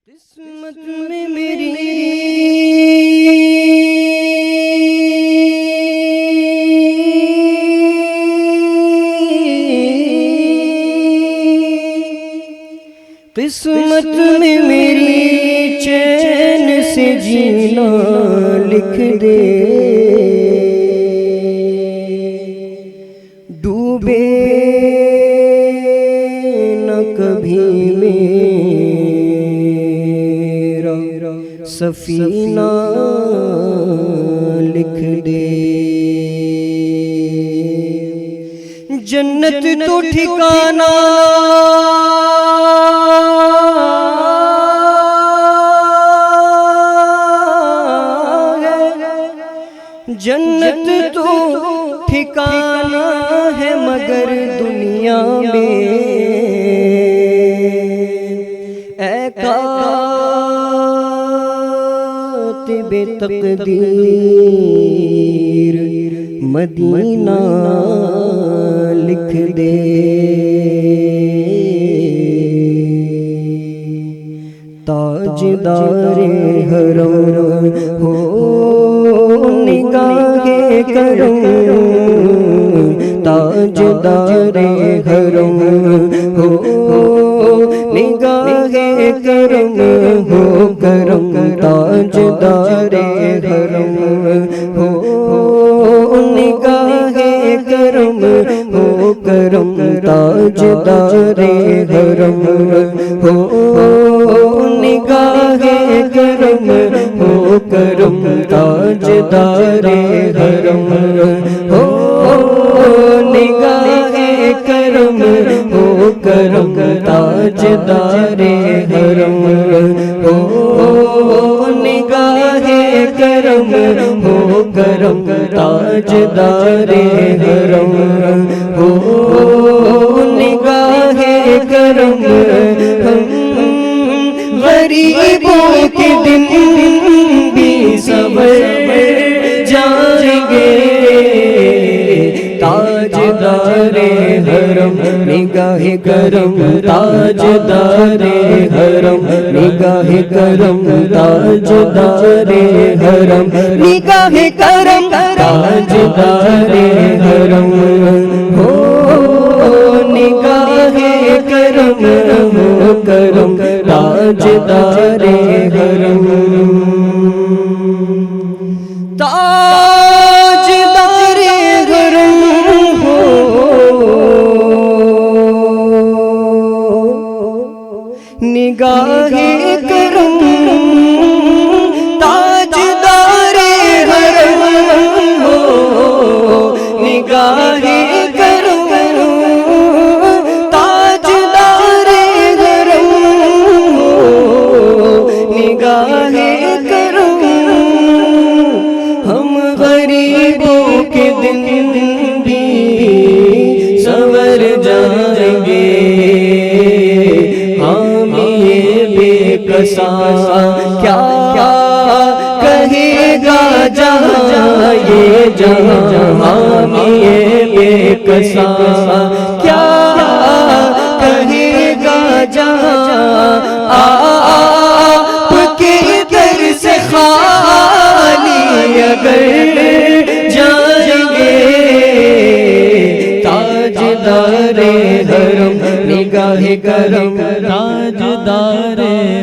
قسمت میں میری قسمت میں میری چین سے جینا لکھ دے، ڈوبے نہ کبھی میرا سفینہ لکھ دے، جنت تو ٹھکانہ جنت تو ٹھکانہ ہے مگر دنیا میں اے کاتب تقدیر مدینہ لکھ دے، تاجدار حرم ہو نگاہ کرم، تاجدار حرم ہو نگاہ کرم ہو کرم، تاجدار حرم ہو نگاہ کرم ہو کرم، تاجدار حرم ہو نگاہ کرم ہو کرم، تاجدار حرم ہو نگاہ کرم ہو کرم، تاجدار حرم ہو نگاہ کرم ہو کرم، تاجدار حرم ہو نگاہ کرم، غریبوں کے دن بھی سنور جائیں گے، تاجدار حرم نگاہ کرم، تاجدار حرم نگاہ کرم، تاجدار حرم نگاہ کرم، تاجدار حرم ہو نگاہ کرم ہو کرم، تاجدار حرم، تاجدار حرم ہو نگاہ کرم، تاجدار حرم ہو نگاہ کرم، تاجدار حرم ہو نگاہ کرم، ہم غریبوں کے دن بھی سنور جائیں گے، حامی بے کساں کیا کہے گا جہاں یہ جہاں، حامی بے کساں کیا کہے گا جہاں، آپ کے در سے خالی اگر جائیں گے، تاجدار حرم نگاہ کرم، تاجدار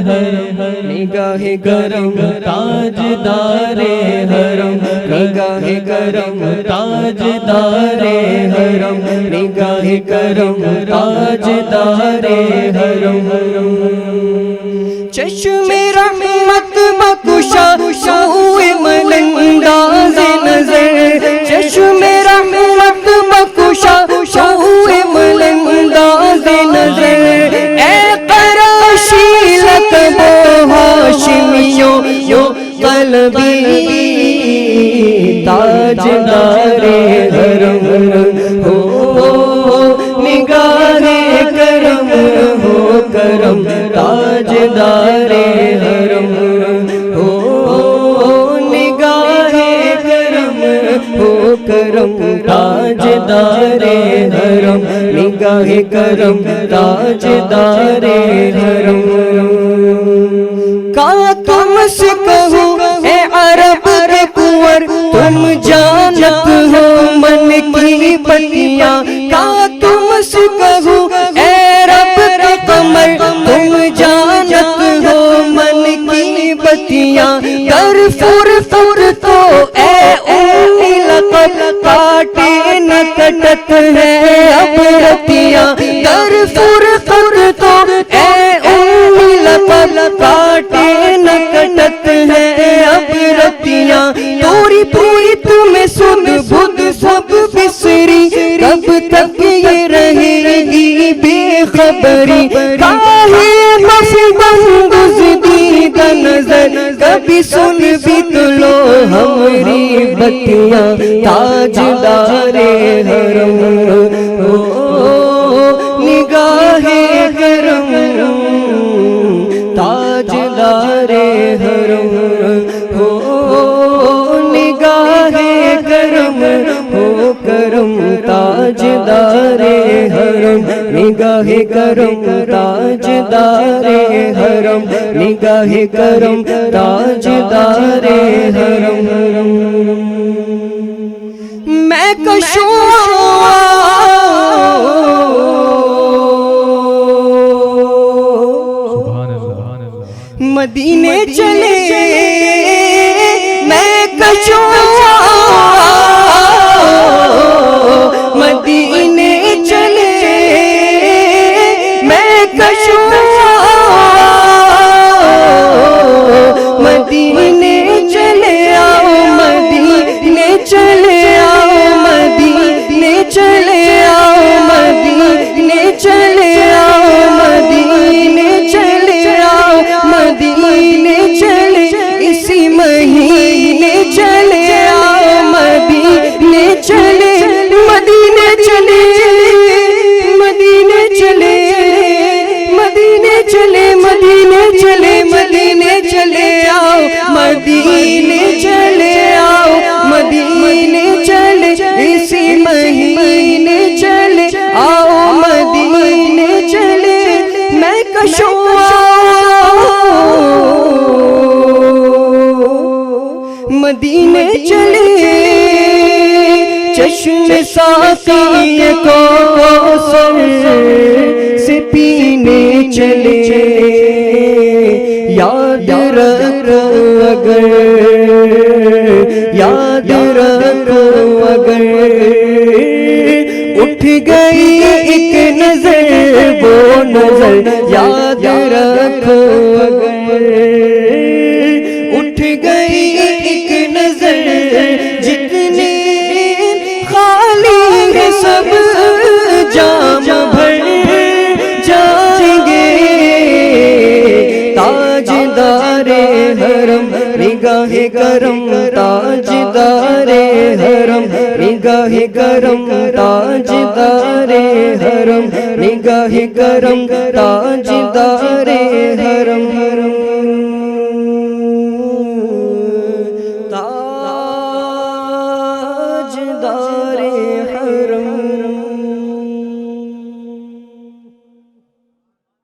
حرم نگاہ کرم، تاجدار حرم نگاہ کرم، تاجدار حرم نگاہ کرم، تاجدار حرم، چشم رحمت بخشا سوئے ملنداز نظر، چشم رحمت بخشا سوئے ملنداز نظر، اے قراشی لقب ہاشمیوں قلبی، تاجدار حرم ہو نگاہ کرم ہو کرم، تاجدار حرم ہو نگاہ کرم ہو کرم، تاجدار حرم نگاہ کرم، تاجدار حرم سے کہوں اے عرب کے کنور تم جانت ہو من کی بتیاں، کیا تم سے کہوں اے رب کے قمر تم جانت ہو من کی بتیاں، در فر فر تو اے امی لقب کاٹے نہ کٹت ہے اب رتیاں، در فر فر تو اے امی لقب کاٹے نہ کٹت ہے اب رتیاں، توری پوری تمہیں سن بدھ سب بسری، کب تک یہ رہے گی بے خبری، کاہے مفبند زدید نظر، کبھی سن بھی تو لو ہماری بتیاں، تاجدار حرم نگاہ کرم، تاجدار حرم نگاہ کرم ہو کرم، تاجدار حرم نگاہ کرم، تاجدار حرم نگاہ کرم، تاجدار حرم، میں کشوں مدینے چلے، میں کشوں مدینے چلے، میں کشوں مدینے چلے آؤ، مدینے چلے آؤ، مدینے چلے آؤ، مدینے چلے آؤ، مدینے چلے آؤ، مدینے چلے اسی مہینے چلے آؤ، مدینے چلے، مدینے چلے، مدینے چلے، مدینے چلے، مدینے چلے، مدینے چلے آؤ، مدینے چلے آؤ، مدینے چلے اسی مہینے چلے آؤ، مدینے چلے، میں کشوں مدینے چلے، چشم ساقی کوثر سے پینے چلے، یاد رکھو اگر، یاد رکھو اگر اٹھ گئی ایک نظر وہ نظر، یاد رکھو اگر اٹھ گئی ایک نظر، جتنے خالی ہے سب جام بھر جائیں گے، تاجدار حرم نگاہ کرم، تاجدار حرم نگاہ کرم، تاجدار حرم نگاہ کرم، تاجدار حرم